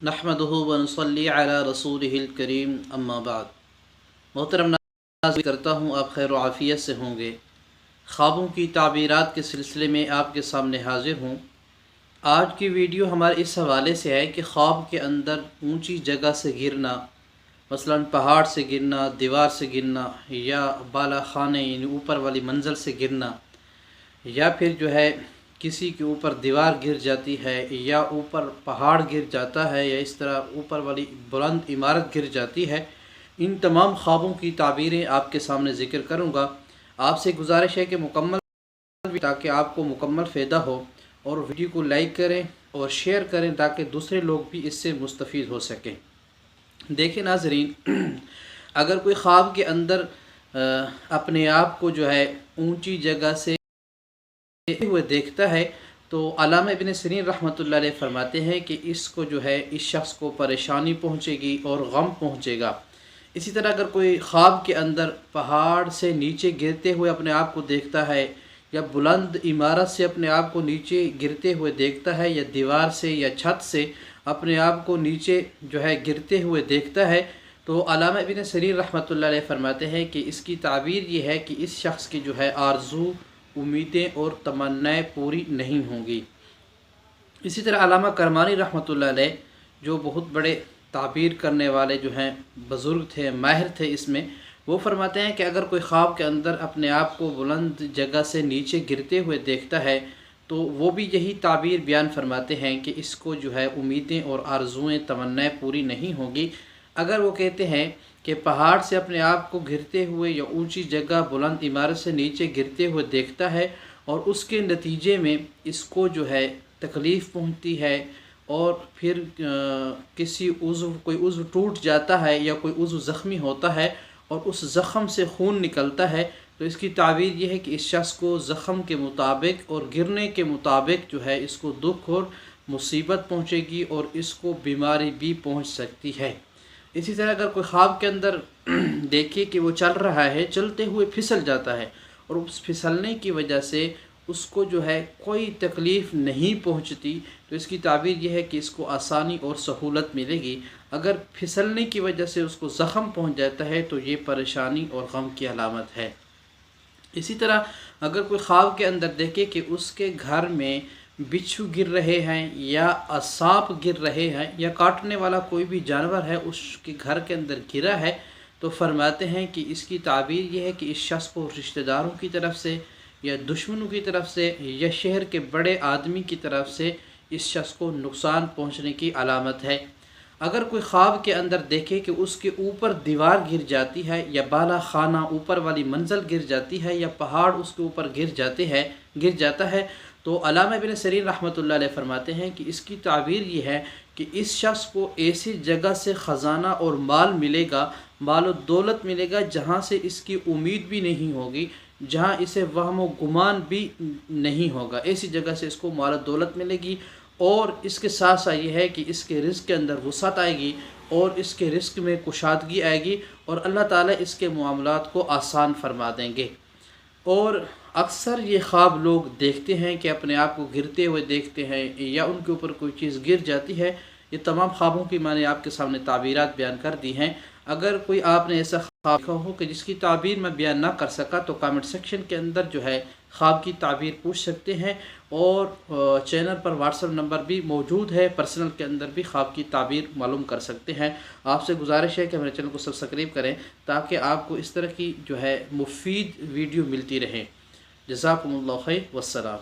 नहमदुहु व नुसल्ली अला रसूलिहिल करीम अम्मा बाद। मोहतरम नाज़रीन, करता हूँ आप खैर आफ़ियत से होंगे। ख्वाबों की ताबीरात के सिलसिले में आपके सामने हाज़िर हूँ। आज की वीडियो हमारे इस हवाले से है कि ख्वाब के अंदर ऊंची जगह से गिरना, मसलन पहाड़ से गिरना, दीवार से गिरना, या बाला खाने यानी ऊपर वाली मंजिल से गिरना, या फिर जो है किसी के ऊपर दीवार गिर जाती है, या ऊपर पहाड़ गिर जाता है, या इस तरह ऊपर वाली बुलंद इमारत गिर जाती है। इन तमाम ख्वाबों की ताबीरें आपके सामने ज़िक्र करूँगा। आपसे गुजारिश है कि मुकम्मल, ताकि आपको मुकम्मल फ़ायदा हो, और वीडियो को लाइक करें और शेयर करें ताकि दूसरे लोग भी इससे मुस्तफ़ीद हो सकें। देखें नाज़रीन, अगर कोई ख्वाब के अंदर अपने आप को जो है ऊंची जगह से हुए देखता है, तो अल्लामा इब्न सीरीन रहमतुल्लाह अलैह फरमाते हैं कि इसको जो है इस शख्स को परेशानी पहुँचेगी और गम पहुँचेगा। इसी तरह अगर कोई ख्वाब के अंदर पहाड़ से नीचे गिरते हुए अपने आप को देखता है, या बुलंद इमारत से अपने आप को नीचे गिरते हुए देखता है, या दीवार से या छत से अपने आप को नीचे जो है गिरते हुए देखता है, तो अल्लामा इब्न सीरीन रहमतुल्लाह अलैह फरमाते हैं कि इसकी ताबीर ये है कि इस शख्स की जो है आरज़ू, उम्मीदें और तमन्नाएँ पूरी नहीं होंगी। इसी तरह अल्लामा करमानी रहमतुल्लाह अलैह, जो बहुत बड़े ताबीर करने वाले जो हैं बुज़ुर्ग थे, माहिर थे इसमें, वो फरमाते हैं कि अगर कोई ख्वाब के अंदर अपने आप को बुलंद जगह से नीचे गिरते हुए देखता है, तो वो भी यही ताबीर बयान फरमाते हैं कि इसको जो है उम्मीदें और आरज़ुएँ, तमन्नाएँ पूरी नहीं होंगी। अगर वो कहते हैं कि पहाड़ से अपने आप को गिरते हुए या ऊंची जगह बुलंद इमारत से नीचे गिरते हुए देखता है, और उसके नतीजे में इसको जो है तकलीफ़ पहुंचती है, और फिर किसी कोई उज़्व टूट जाता है, या कोई उज़्व ज़ख्मी होता है और उस ज़ख़म से खून निकलता है, तो इसकी ताबीर यह है कि इस शख्स को ज़ख़म के मुताबिक और गिरने के मुताबिक जो है इसको दुख और मुसीबत पहुँचेगी, और इसको बीमारी भी पहुँच सकती है। इसी तरह अगर कोई ख्वाब के अंदर देखिए कि वो चल रहा है, चलते हुए फिसल जाता है, और उस फिसलने की वजह से उसको जो है कोई तकलीफ़ नहीं पहुंचती, तो इसकी ताबीर यह है कि इसको आसानी और सहूलत मिलेगी। अगर फिसलने की वजह से उसको ज़ख़म पहुंच जाता है, तो ये परेशानी और गम की अलामत है। इसी तरह अगर कोई ख्वाब के अंदर देखे कि उसके घर में बिच्छू गिर रहे हैं, या सांप गिर रहे हैं, या काटने वाला कोई भी जानवर है उसके घर के अंदर गिरा है, तो फरमाते हैं कि इसकी ताबीर यह है कि इस शख्स को रिश्तेदारों की तरफ से, या दुश्मनों की तरफ से, या शहर के बड़े आदमी की तरफ से इस शख्स को नुकसान पहुंचने की अलामत है। अगर कोई ख्वाब के अंदर देखे कि उसके ऊपर दीवार गिर जाती है, या बाला खाना ऊपर वाली मंजिल गिर जाती है, या पहाड़ उसके ऊपर गिर जाता है, तो अल्लामा इब्न सीरीन रहमतुल्लाह अलैह फरमाते हैं कि इसकी ताबीर ये है कि इस शख्स को ऐसी जगह से ख़जाना और माल मिलेगा, माल और दौलत मिलेगा, जहाँ से इसकी उम्मीद भी नहीं होगी, जहाँ इसे वहम व गुमान भी नहीं होगा। ऐसी जगह से इसको माल और दौलत मिलेगी, और इसके साथ साथ ये है कि इसके रिज़्क़ के अंदर वुसअत आएगी, और इसके रिज़्क़ में कुशादगी आएगी, और अल्लाह ताला इसके मामलात को आसान फरमा देंगे। और अक्सर ये ख्वाब लोग देखते हैं कि अपने आप को गिरते हुए देखते हैं, या उनके ऊपर कोई चीज़ गिर जाती है। ये तमाम ख्वाबों की मैंने आपके सामने ताबीरात बयान कर दी हैं। अगर कोई आपने ऐसा ख्वाब देखा हो कि जिसकी ताबीर मैं बयान ना कर सका, तो कमेंट सेक्शन के अंदर जो है ख्वाब की ताबीर पूछ सकते हैं, और चैनल पर व्हाट्सएप नंबर भी मौजूद है, पर्सनल के अंदर भी ख्वाब की ताबीर मालूम कर सकते हैं। आपसे गुजारिश है कि मेरे चैनल को सब्सक्राइब करें, ताकि आपको इस तरह की जो है मुफीद वीडियो मिलती रहे। जज़ाकुमुल्लाह खैर, वस्सलाम।